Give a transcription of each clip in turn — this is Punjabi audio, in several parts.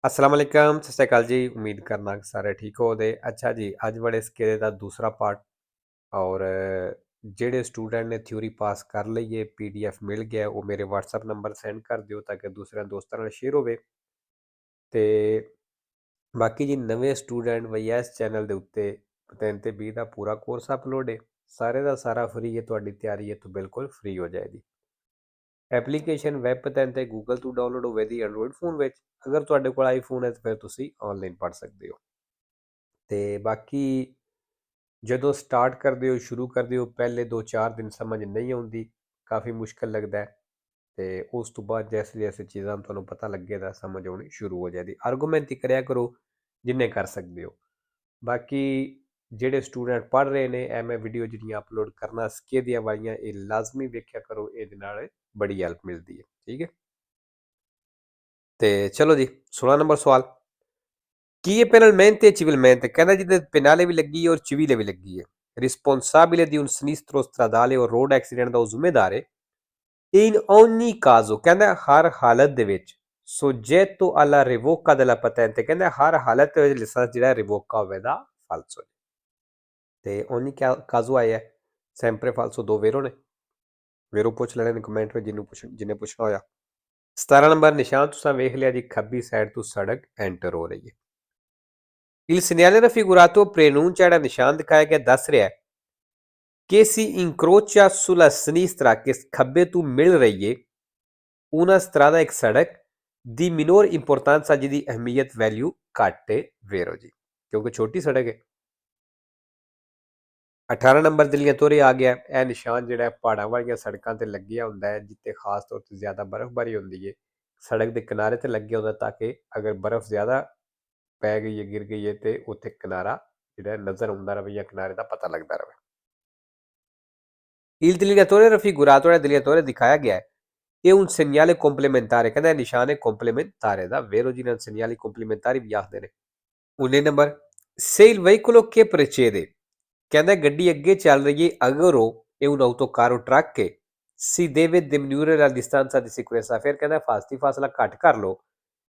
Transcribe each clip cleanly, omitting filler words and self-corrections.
अस्सलाम वालेकुम, सत श्री अकाल जी। उम्मीद करना कि सारे ठीक हो दे। अच्छा जी, अज बड़े स्केले का दूसरा पार्ट और ਜਿਹੜੇ ਸਟੂਡੈਂਟ ਨੇ ਥਿਊਰੀ ਪਾਸ ਕਰ ਲਈ ਹੈ ਪੀਡੀਐਫ ਮਿਲ ਗਿਆ ਉਹ ਮੇਰੇ WhatsApp ਨੰਬਰ ਸੈਂਡ ਕਰ ਦਿਓ ਤਾਂ ਕਿ ਦੂਸਰੇ ਦੋਸਤਾਂ ਨਾਲ ਸ਼ੇਅਰ ਹੋਵੇ। ਤੇ ਬਾਕੀ ਜੀ ਨਵੇਂ ਸਟੂਡੈਂਟ ਬਈ ਇਸ ਚੈਨਲ ਦੇ ਉੱਤੇ 3 ਤੇ 20 ਦਾ ਪੂਰਾ ਕੋਰਸ ਅਪਲੋਡ ਹੈ, ਸਾਰੇ ਦਾ ਸਾਰਾ ਫ੍ਰੀ ਹੈ। ਤੁਹਾਡੀ ਤਿਆਰੀ ਹੈ ਤਾਂ ਬਿਲਕੁਲ ਫ੍ਰੀ ਹੋ ਜਾਏਗੀ। ਐਪਲੀਕੇਸ਼ਨ ਵੈਬ 'ਤੇ ਗੂਗਲ ਤੋਂ ਡਾਊਨਲੋਡ ਹੋਵੇਗੀ ਐਂਡਰੋਇਡ ਫੋਨ ਵਿੱਚ। ਅਗਰ ਤੁਹਾਡੇ ਕੋਲ ਆਈਫੋਨ ਹੈ ਤਾਂ ਫਿਰ ਤੁਸੀਂ ਆਨਲਾਈਨ ਪੜ੍ਹ ਸਕਦੇ ਹੋ। ਤੇ ਬਾਕੀ ਜਦੋਂ ਸਟਾਰਟ ਕਰਦੇ ਹੋ, ਸ਼ੁਰੂ ਕਰਦੇ ਹੋ, ਪਹਿਲੇ 2-4 ਦਿਨ ਸਮਝ ਨਹੀਂ ਆਉਂਦੀ, ਕਾਫੀ ਮੁਸ਼ਕਿਲ ਲੱਗਦਾ ਹੈ। ਤੇ ਉਸ ਤੋਂ ਬਾਅਦ ਜੈਸੇ ਜੈਸੇ ਚੀਜ਼ਾਂ ਤੁਹਾਨੂੰ ਪਤਾ ਲੱਗੇ ਤਾਂ ਸਮਝ ਆਉਣੀ ਸ਼ੁਰੂ ਹੋ ਜਾਂਦੀ। ਆਰਗੂਮੈਂਟ ਹੀ ਕਰਿਆ ਕਰੋ ਜਿੰਨੇ ਕਰ ਸਕਦੇ ਹੋ। ਬਾਕੀ ਜਿਹੜੇ ਸਟੂਡੈਂਟ ਪੜ੍ਹ ਰਹੇ ਨੇ ਇਹ ਮੈਂ ਵੀਡੀਓ ਜਿਹੜੀਆਂ ਅਪਲੋਡ ਕਰਨਾ ਸਿੱਕੇ ਦੀਆਂ ਵਾਲੀਆਂ ਇਹ ਲਾਜ਼ਮੀ ਵੇਖਿਆ ਕਰੋ, ਇਹਦੇ ਨਾਲ ਬੜੀ ਹੈਲਪ ਮਿਲਦੀ ਹੈ। ਠੀਕ ਹੈ, ਤੇ ਚਲੋ ਜੀ 16 ਨੰਬਰ ਸਵਾਲ। Chi è penalmente e civilmente, ਕਹਿੰਦਾ penale ਵੀ ਲੱਗੀ ਔਰ civile ਵੀ ਲੱਗੀ ਹੈ, responsabile di un sinistro stradale o road accident ਦਾ ਜ਼ਿੰਮੇਦਾਰ ਹੈ e in ogni caso ਕਹਿੰਦਾ ਹਰ ਹਾਲਤ ਦੇ ਵਿੱਚ soggetto alla revoca della patente, ਕਹਿੰਦਾ ਹਰ ਹਾਲਤ ਵਿੱਚ ਲਾਇਸੈਂਸ ਜਿਹੜਾ ਰਿਵੋਕਾ ਹੋਵੇਗਾ ਫਾਲਸੋ। ਤੇ ogni caso ਆਇਆ sempre falso, ਦੋ ਵੇਰੋ ਨੇ, ਵੇਰੋ ਪੁੱਛ ਲੈਣੇ ਨੇ ਕਮੈਂਟ ਵਿੱਚ ਜਿਹਨੇ ਪੁੱਛਣਾ ਹੋਇਆ। 17 ਨੰਬਰ ਨਿਸ਼ਾਨ ਤੁਸੀਂ ਵੇਖ ਲਿਆ ਜੀ, ਖੱਬੀ ਸਾਈਡ ਤੋਂ ਸੜਕ ਐਂਟਰ ਹੋ ਰਹੀ ਹੈ। Il segnale raffigurato preannuncia ਜਿਹੜਾ ਨਿਸ਼ਾਨ ਦਿਖਾਇਆ ਗਿਆ ਦੱਸ ਰਿਹਾ ਹੈ ਕਿ si incrocia sulla sinistra, ਕਿ ਖੱਬੇ ਤੋਂ ਮਿਲ ਰਹੀ ਹੈ una strada, ਇੱਕ ਸੜਕ ਦੀ minor importanza, ਜਿਹਦੀ ਅਹਿਮੀਅਤ ਵੈਲਿਊ ਘੱਟ ਹੈ ਵੇਰੋ ਜੀ, ਕਿਉਂਕਿ ਛੋਟੀ ਸੜਕ ਹੈ। 18 ਨੰਬਰ ਦਿੱਲੀਆਂ ਤੋਰੇ ਆ ਗਿਆ। ਇਹ ਨਿਸ਼ਾਨ ਜਿਹੜਾ ਪਹਾੜਾਂ ਵਾਲੀਆਂ ਸੜਕਾਂ ਤੇ ਲੱਗਿਆ ਹੁੰਦਾ ਹੈ ਜਿੱਥੇ ਖਾਸ ਤੌਰ ਤੇ ਜ਼ਿਆਦਾ ਬਰਫ਼ਬਾਰੀ ਹੁੰਦੀ ਹੈ, ਸੜਕ ਦੇ ਕਿਨਾਰੇ ਤੇ ਲੱਗਿਆ ਹੁੰਦਾ ਤਾਂ ਕਿ ਅਗਰ ਬਰਫ਼ ਜ਼ਿਆਦਾ ਪੈ ਗਈ ਹੈ, ਗਿਰ ਗਈ ਹੈ ਤੇ ਉੱਥੇ ਕਿਨਾਰਾ ਜਿਹੜਾ ਨਜ਼ਰ ਆਉਂਦਾ ਰਹੇ ਜਾਂ ਕਿਨਾਰੇ ਦਾ ਪਤਾ ਲੱਗਦਾ ਰਹੇ। Il delineatore raffigurato, ਜਿਹੜਾ delineatore ਦਿਖਾਇਆ ਗਿਆ ਹੈ ਇਹ un segnale complementare, ਕਹਿੰਦਾ ਨਿਸ਼ਾਨ ਹੈ complementare ਦਾ, ਵੇਰੋ ਜੀ ਨਾਲ segnali complementari ਵੀ ਆਖਦੇ ਨੇ। 19 number se il veicolo che precede, ਕਹਿੰਦਾ ਗੱਡੀ ਅੱਗੇ ਚੱਲ ਰਹੀ ਹੈ ਅਗਰ ਉਹ ਇਹ un autocarro truck ਹੈ si deve diminuire la distanza di sicurezza, ਫਿਰ ਕਹਿੰਦਾ ਫਾਸਲਾ ਘੱਟ ਕਰ ਲਓ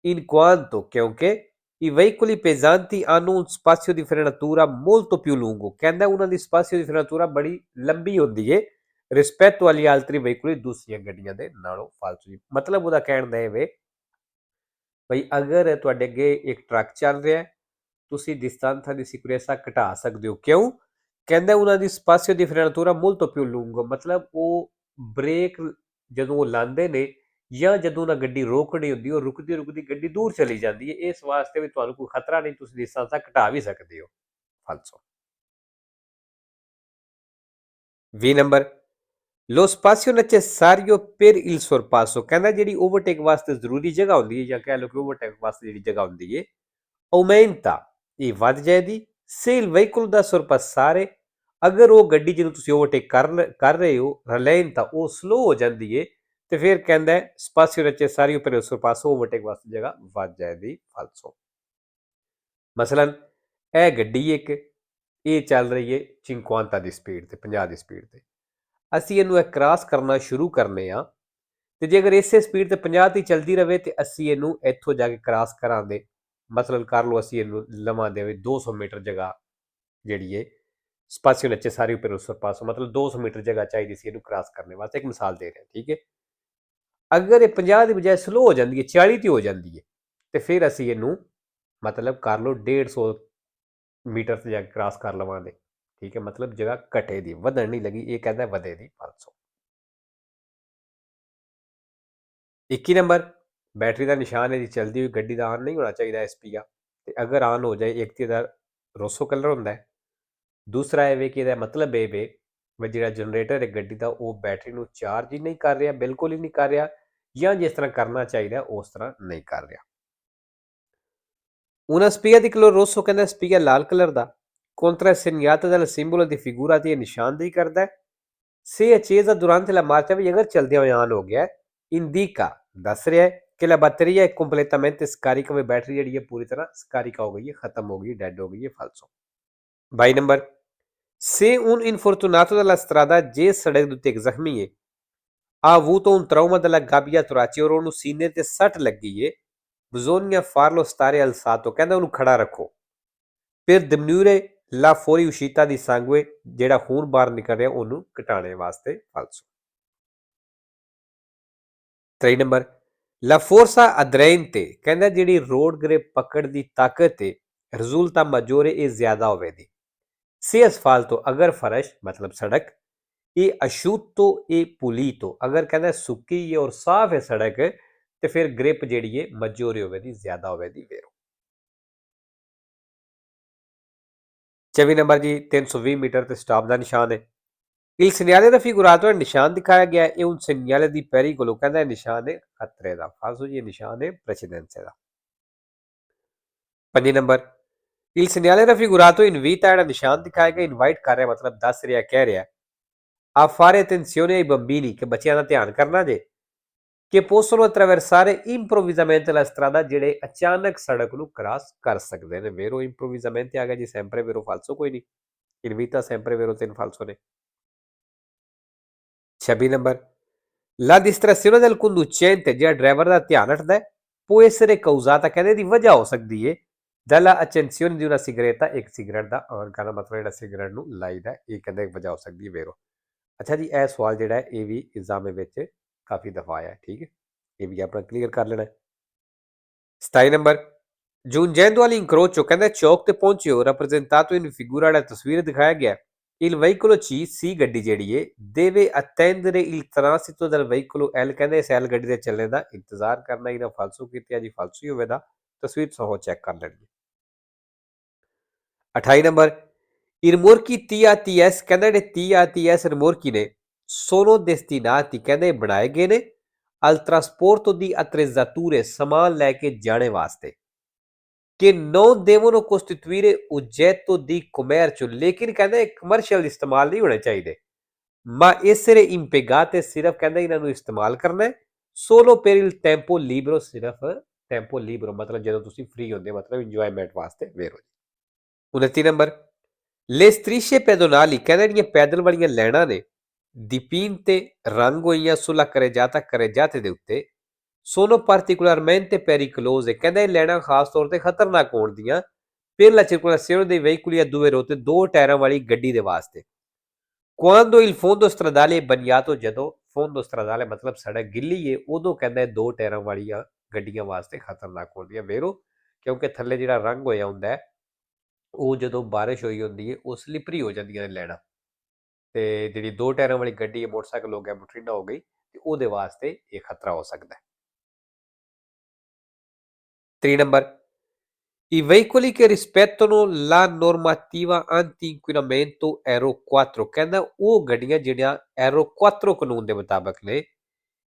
in quanto, ਕਿਉਂਕਿ i veicoli pesanti hanno un spazio di frenatura molto più lungo, ਕਹਿੰਦਾ ਉਹਨਾਂ ਦੀ spazio di frenatura ਬੜੀ ਲੰਬੀ ਹੁੰਦੀ ਹੈ rispetto agli altri veicoli, ਦੂਸਰੀਆਂ ਗੱਡੀਆਂ ਦੇ ਨਾਲੋਂ ਫਾਲਤੂ ਜੀ। ਮਤਲਬ ਉਹਦਾ ਕਹਿਣ ਦਾ ਇਹ ਵੇ ਬਈ ਅਗਰ ਤੁਹਾਡੇ ਅੱਗੇ ਇੱਕ ਟਰੱਕ ਚੱਲ ਰਿਹਾ ਤੁਸੀਂ distanza di sicurezza ਘਟਾ ਸਕਦੇ ਹੋ। ਕਿਉਂ? ਕਹਿੰਦਾ ਉਹਨਾਂ ਦੀ spazio di frenatura molto più lungo, ਮਤਲਬ ਉਹ ਬ੍ਰੇਕ ਜਦੋਂ ਉਹ ਲਾਉਂਦੇ ਨੇ ਜਾਂ ਜਦੋਂ ਉਹਨਾਂ ਗੱਡੀ ਰੋਕਣੀ ਹੁੰਦੀ ਉਹ ਰੁਕਦੀ ਰੁਕਦੀ ਗੱਡੀ ਦੂਰ ਚਲੀ ਜਾਂਦੀ ਹੈ, ਇਸ ਵਾਸਤੇ ਵੀ ਤੁਹਾਨੂੰ ਕੋਈ ਖਤਰਾ ਨਹੀਂ, ਤੁਸੀਂ distanza ਘਟਾ ਵੀ ਸਕਦੇ ਹੋ ਫਾਲਸੋ। 20 number lo spazio necessario per il sorpasso, ਕਹਿੰਦਾ ਜਿਹੜੀ ਓਵਰਟੇਕ ਵਾਸਤੇ ਜ਼ਰੂਰੀ ਜਗ੍ਹਾ ਹੁੰਦੀ ਹੈ ਜਾਂ ਕਹਿ ਲਓ ਕਿ ਓਵਰਟੇਕ ਵਾਸਤੇ ਜਿਹੜੀ ਜਗ੍ਹਾ ਹੁੰਦੀ ਹੈ aumenta, ਇਹ ਵੱਧ ਜਾਏਗੀ se il veicolo da sorpassare, ਅਗਰ ਉਹ ਗੱਡੀ ਜਿਹਨੂੰ ਤੁਸੀਂ ਓਵਰਟੇਕ ਕਰ ਰਹੇ ਹੋ ਰਲੈਂਟਾ ਉਹ ਸਲੋ ਹੋ ਜਾਂਦੀ ਹੈ ਤੇ ਫਿਰ ਕਹਿੰਦਾ spazio necessario per il sorpasso, overtake ਵਾਸਤੇ ਜਗ੍ਹਾ ਵੱਧ ਜਾਏਗੀ ਫਾਲਸੋ। ਮਸਲਨ ਇਹ ਗੱਡੀ ਇੱਕ ਇਹ ਚੱਲ ਰਹੀ ਹੈ 50 ਦੀ ਸਪੀਡ ਤੇ, 50 ਦੀ ਸਪੀਡ ਤੇ, ਅਸੀਂ ਇਹਨੂੰ ਇਹ ਕ੍ਰਾਸ ਕਰਨਾ ਸ਼ੁਰੂ ਕਰਨੇ ਆ ਤੇ ਜੇ ਅਗਰ ਇਸੇ ਸਪੀਡ ਤੇ 50 ਤੇ ਚੱਲਦੀ ਰਹੇ ਤੇ ਅਸੀਂ ਇਹਨੂੰ ਇੱਥੋਂ ਜਾ ਕੇ ਕ੍ਰਾਸ ਕਰਾਂਗੇ। ਮਤਲਬ ਕਰ ਲਓ ਅਸੀਂ ਇਹਨੂੰ ਲਵਾਂਗੇ 200 ਮੀਟਰ ਜਗ੍ਹਾ ਜਿਹੜੀ ਹੈ spazio necessario per il sorpasso, ਮਤਲਬ 200 ਮੀਟਰ ਜਗ੍ਹਾ ਚਾਹੀਦੀ ਸੀ ਇਹਨੂੰ ਕ੍ਰਾਸ ਕਰਨੇ ਵਾਸਤੇ, ਇੱਕ ਮਿਸਾਲ ਦੇ ਰਿਹਾ। ਠੀਕ ਹੈ, ਅਗਰ ਇਹ 50 ਦੀ ਬਜਾਏ ਸਲੋ ਹੋ ਜਾਂਦੀ ਹੈ 40 ਤੇ ਹੋ ਜਾਂਦੀ ਹੈ ਤੇ ਫਿਰ ਅਸੀਂ ਇਹਨੂੰ ਮਤਲਬ ਕਰ ਲਓ 150 ਮੀਟਰ ਤੇ ਜਾ ਕੇ ਕ੍ਰਾਸ ਕਰ ਲਵਾਂਗੇ। ਠੀਕ ਹੈ, ਮਤਲਬ ਜਗ੍ਹਾ ਘਟੇ ਦੀ, ਵਧਣ ਨਹੀਂ ਲੱਗੀ, ਇਹ ਕਹਿੰਦਾ ਵਧੇ ਦੀ 500। 21 ਨੰਬਰ ਬੈਟਰੀ ਦਾ ਨਿਸ਼ਾਨ ਹੈ ਜੀ, ਚਲਦੀ ਹੋਈ ਗੱਡੀ ਦਾ ਆਨ ਨਹੀਂ ਹੋਣਾ ਚਾਹੀਦਾ ਐਸਪੀ ਆ, ਤੇ ਅਗਰ ਆਨ ਹੋ ਜਾਏ ਇੱਕ ਤੇ ਇਹਦਾ ਰੋਸੋ ਕਲਰ ਹੁੰਦਾ ਹੈ, ਦੂਸਰਾ ਇਹ ਵੇ ਕਿ ਇਹਦਾ ਮਤਲਬ ਇਹ ਵੇ ਵੀ ਜਿਹੜਾ ਜਨਰੇਟਰ ਹੈ ਗੱਡੀ ਦਾ ਉਹ ਬੈਟਰੀ ਨੂੰ ਚਾਰਜ ਹੀ ਨਹੀਂ ਕਰ ਰਿਹਾ, ਬਿਲਕੁਲ ਹੀ ਨਹੀਂ ਕਰ ਰਿਹਾ, ਜਾਂ ਜਿਸ ਤਰ੍ਹਾਂ ਕਰਨਾ ਚਾਹੀਦਾ ਉਸ ਤਰ੍ਹਾਂ ਨਹੀਂ ਕਰ ਰਿਹਾ। Una spia di colore rosso, ਕਹਿੰਦਾ ਸਪੀਆ ਲਾਲ ਕਲਰ ਦਾ, contrassegnata dal simbolo di figura, ਦੀ ਨਿਸ਼ਾਨਦੇਹੀ ਕਰਦਾ ਹੈ। se accesa durante la marcia, ਵੀ ਅਗਰ ਚਲਦਿਆਂ ਹੋਏ ਆਨ ਹੋ ਗਿਆ, indica ਦੱਸ ਰਿਹਾ ਹੈ ਕਿ la batteria è completamente scarica, ਵੀ ਬੈਟਰੀ ਜਿਹੜੀ ਹੈ ਪੂਰੀ ਤਰ੍ਹਾਂ scarica ਹੋ ਗਈ ਹੈ, ਖਤਮ ਹੋ ਗਈ, ਡੈਡ ਹੋ ਗਈ ਹੈ ਫਾਲਸੋ। 22 number se un infortunato della strada, ਜੇ ਸੜਕ ਦੇ ਉੱਤੇ ਇੱਕ ਜ਼ਖਮੀ ਹੈ, ha avuto un trauma della gabbia toracica, ਔਰ ਉਹਨੂੰ ਸੀਨੇ ਤੇ ਸੱਟ ਲੱਗੀ ਹੈ, ਬਜ਼ੋਨੀਆ ਫਾਰਲੋ ਸਟਾਰੇ ਅਲਸਾਤੋ, ਕਹਿੰਦਾ ਉਹਨੂੰ ਖੜਾ ਰੱਖੋ। ਫਿਰ ਦਮਨੂਰੇ ਲਾ ਫੋਰੀ ਉਸ਼ੀਤਾ ਦੀ ਸੰਗਵੇ, ਜਿਹੜਾ ਖੂਨ ਬਾਹਰ ਨਿਕਲ ਰਿਹਾ ਉਹਨੂੰ ਘਟਾਉਣੇ ਵਾਸਤੇ ਫਾਲਸੋ। 3 ਨੰਬਰ ਲਾ ਫੋਰਸਾ ਅਦਰੈਂਤੇ, ਕਹਿੰਦਾ ਜਿਹੜੀ ਰੋਡ ਗ੍ਰਿਪ ਪਕੜ ਦੀ ਤਾਕਤ ਹੈ ਰਿਜ਼ulta maggiore ਇਹ ਜ਼ਿਆਦਾ ਹੋਵੇਗੀ। ਸੇ ਅਸਫਾਲਤੋ ਅਗਰ ਫਰਸ਼ ਮਤਲਬ ਸੜਕ, ਇਹ ਅਸ਼ੂਤੋ ਇਹ ਪੁਲੀਤੋ, ਅਗਰ ਕਹਿੰਦਾ ਸੁੱਕੀ ਹੈ ਔਰ ਸਾਫ਼ ਹੈ ਸੜਕ ਤੇ ਫਿਰ ਗ੍ਰਿਪ ਜਿਹੜੀ ਹੈ ਮਜੋਰੇ ਹੋਵੇਗੀ, ਜ਼ਿਆਦਾ ਹੋਵੇਗੀ ਵੇਰੋ। 24 ਨੰਬਰ ਜੀ 320 ਮੀਟਰ ਤੇ ਸਟਾਪ ਦਾ ਨਿਸ਼ਾਨ ਹੈ। Il segnale raffigurato è ਨਿਸ਼ਾਨ ਦਿਖਾਇਆ ਗਿਆ ਹੈ, ਇਹ un segnale di pericolo, ਕਹਿੰਦਾ ਇਹ ਨਿਸ਼ਾਨ ਹੈ ਖਤਰੇ ਦਾ। ਫਾਲਸੋ ਜੀ ਇਹ ਨਿਸ਼ਾਨ ਹੈ ਪ੍ਰੈਸੀਡੈਂਸੇ ਦਾ। 5 number Il segnale raffigurato invita, ਜਿਹੜਾ ਨਿਸ਼ਾਨ ਦਿਖਾਇਆ ਗਿਆ ਇਨਵਾਈਟ ਕਰ ਰਿਹਾ ਮਤਲਬ ਦੱਸ ਰਿਹਾ, ਕਹਿ ਰਿਹਾ a fare attenzione ai bambini, ਕਿ ਬੱਚਿਆਂ ਦਾ ਧਿਆਨ ਕਰਨਾ ਜੇ, ਕਿ possono attraversare improvvisamente la strada, ਜਿਹੜੇ ਅਚਾਨਕ ਸੜਕ ਨੂੰ ਕ੍ਰਾਸ ਕਰ ਸਕਦੇ ਨੇ। ਵੇਰੋ improvvisamente ਆ ਗਿਆ ਜੀ sempre vero falso ਕੋਈ ਨਹੀਂ, invita sempre vero ਤਿੰਨ ਫਾਲਸੋ ਨੇ। 26 number La distrazione del conducente, ਜਿਹੜਾ ਡਰਾਈਵਰ ਦਾ ਧਿਆਨ ਹਟਦਾ può essere causata, ਕਹਿੰਦੇ ਇਹਦੀ ਵਜ੍ਹਾ ਹੋ ਸਕਦੀ ਹੈ dalla accensione di una sigaretta, ਇੱਕ ਸਿਗਰਟ ਦਾ ਔਨ ਕਰਨਾ, ਮਤਲਬ ਜਿਹੜਾ ਸਿਗਰਟ ਨੂੰ ਲਾਈਦਾ, ਇਹ ਕਹਿੰਦੇ ਵਜ੍ਹਾ ਹੋ ਸਕਦੀ ਹੈ ਵੇਰੋ। ਅੱਛਾ ਜੀ ਇਹ ਸਵਾਲ ਜਿਹੜਾ ਹੈ ਇਹ ਵੀ ਐਗਜ਼ਾਮ ਵਿੱਚ ਕਾਫੀ ਦਫਾ ਆਇਆ, ਠੀਕ ਹੈ, ਇਹ ਵੀ ਆਪਣਾ ਕਲੀਅਰ ਕਰ ਲੈਣਾ। 27 ਨੰਬਰ giungendo all'incrocio, ਕਹਿੰਦਾ ਚੌਕ ਤੇ ਪਹੁੰਚਿਓ rappresentato in figura, ਜਿਹੜਾ ਤਸਵੀਰ ਦਿਖਾਇਆ ਗਿਆ il veicolo C, C ਗੱਡੀ ਜਿਹੜੀ ਹੈ deve attendere il transito del veicolo L, ਕਹਿੰਦੇ ਇਸ L ਗੱਡੀ ਦੇ ਚੱਲਣ ਦਾ ਇੰਤਜ਼ਾਰ ਕਰਨਾ। ਇਹਨਾਂ ਫਾਲਸੂ ਕੀਤਾ ਜੀ, ਫਾਲਸੂ ਹੀ ਹੋਵੇਗਾ, ਤਸਵੀਰ ਸਹੋ ਚੈੱਕ ਕਰ ਲੈਣੀ। 28 ਨੰਬਰ I rimorchi TATS, ਕਹਿੰਦਾ ਜਿਹੜੇ TATS ਰਿਮੋਰਕੀ ਨੇ sono destinati, ਕਹਿੰਦੇ ਬਣਾਏ ਗਏ ਨੇ al trasporto di attrezzature, ਸਮਾਨ ਲੈ ਕੇ ਜਾਣੇ ਵਾਸਤੇ, ਕਿ non devono costituire oggetto di commercio, ਲੇਕਿਨ ਕਹਿੰਦਾ ਇਹ ਕਮਰਸ਼ੀਅਲ ਇਸਤੇਮਾਲ ਨਹੀਂ ਹੋਣੇ ਚਾਹੀਦੇ। ma essere impiegate, ਸਿਰਫ ਕਹਿੰਦਾ ਇਹਨਾਂ ਨੂੰ ਇਸਤੇਮਾਲ ਕਰਨਾ ਹੈ solo per il tempo libero, ਸਿਰਫ ਟੈਂਪੋ ਲੀਬਰੋ ਮਤਲਬ ਜਦੋਂ ਤੁਸੀਂ ਫ੍ਰੀ ਹੁੰਦੇ, ਮਤਲਬ ਇੰਜੋਇਮੈਂਟ ਵਾਸਤੇ ਵੇਰੋ। 29 ਨੰਬਰ le strisce pedonali, ਕਹਿੰਦੇ ਜਿਹੜੀਆਂ ਪੈਦਲ ਵਾਲੀਆਂ ਲਾਈਨਾਂ ਨੇ dipinte ਰੰਗ ਹੋਈਆਂ sulla carreggiata, carreggiate ਦੇ ਉੱਤੇ sono particolarmente pericolose, ਕਹਿੰਦਾ ਇਹ ਲਾਈਨਾਂ ਖਾਸ ਤੌਰ ਤੇ ਖਤਰਨਾਕ ਹੋਣ ਦੀਆਂ per la circolazione dei veicoli a due ruote, ਦੋ ਟਾਇਰਾਂ ਵਾਲੀ ਗੱਡੀ ਦੇ ਵਾਸਤੇ। quando il fondo stradale è bagnato, ਜਦੋਂ fondo stradale ਮਤਲਬ ਸੜਕ ਗਿੱਲੀ ਹੈ ਉਦੋਂ ਕਹਿੰਦਾ ਇਹ ਦੋ ਟਾਇਰਾਂ ਵਾਲੀਆਂ ਗੱਡੀਆਂ ਵਾਸਤੇ ਖਤਰਨਾਕ ਹੁੰਦੀਆਂ ਵੇਰੋ, ਕਿਉਂਕਿ ਥੱਲੇ ਜਿਹੜਾ ਰੰਗ ਹੋਇਆ ਹੁੰਦਾ ਉਹ ਜਦੋਂ ਬਾਰਿਸ਼ ਹੋਈ ਹੁੰਦੀ ਹੈ ਉਹ ਸਲਿਪਰੀ ਹੋ ਜਾਂਦੀਆਂ ਨੇ ਲੈਣਾ, ਤੇ ਜਿਹੜੀ ਦੋ ਟਾਇਰਾਂ ਵਾਲੀ ਗੱਡੀ ਹੈ ਮੋਟਰਸਾਈਕਲ ਹੋ ਗਿਆ, ਬਠਿੰਡਾ ਹੋ ਗਈ, ਤੇ ਉਹਦੇ ਵਾਸਤੇ ਇਹ ਖਤਰਾ ਹੋ ਸਕਦਾ ਹੈ। 3 number I veicoli che rispettano la normativa anti-inquinamento Euro 4, ਕਹਿੰਦਾ ਉਹ ਗੱਡੀਆਂ ਜਿਹੜੀਆਂ Euro 4 ਕਾਨੂੰਨ ਦੇ ਮੁਤਾਬਕ ਨੇ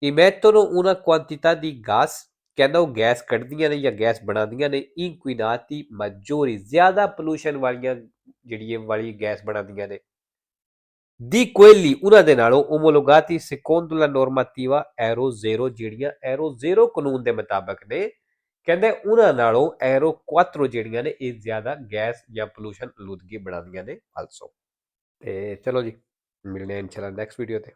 emettono una quantità di gas, ਕਹਿੰਦਾ ਉਹ ਗੈਸ ਕੱਢਦੀਆਂ ਨੇ ਜਾਂ ਗੈਸ ਬਣਾਉਂਦੀਆਂ ਨੇ inquinati maggiori, ਜ਼ਿਆਦਾ ਪੋਲੂਸ਼ਨ ਵਾਲੀਆਂ ਜਿਹੜੀ ਵਾਲੀ ਗੈਸ ਬਣਾਉਂਦੀਆਂ ਨੇ di quelli, ਉਹਨਾਂ ਦੇ ਨਾਲੋਂ omologati secondo la normativa Euro 0, ਜਿਹੜੀਆਂ Euro 0 ਕਾਨੂੰਨ ਦੇ ਮੁਤਾਬਕ ਨੇ, ਕਹਿੰਦੇ ਉਹਨਾਂ ਨਾਲੋਂ Euro 4 ਜਿਹੜੀਆਂ ਨੇ ਇਹ ਜ਼ਿਆਦਾ ਗੈਸ ਜਾਂ ਪੋਲੂਸ਼ਨ ਆਲੂਦਗੀ ਬਣਾਉਂਦੀਆਂ ਨੇ ਫਾਲਸੋ। ਤੇ ਚਲੋ ਜੀ ਮਿਲਣੇ ਇਨਸ਼ਾਅੱਲਾ ਨੈਕਸਟ ਵੀਡੀਓ ਤੇ।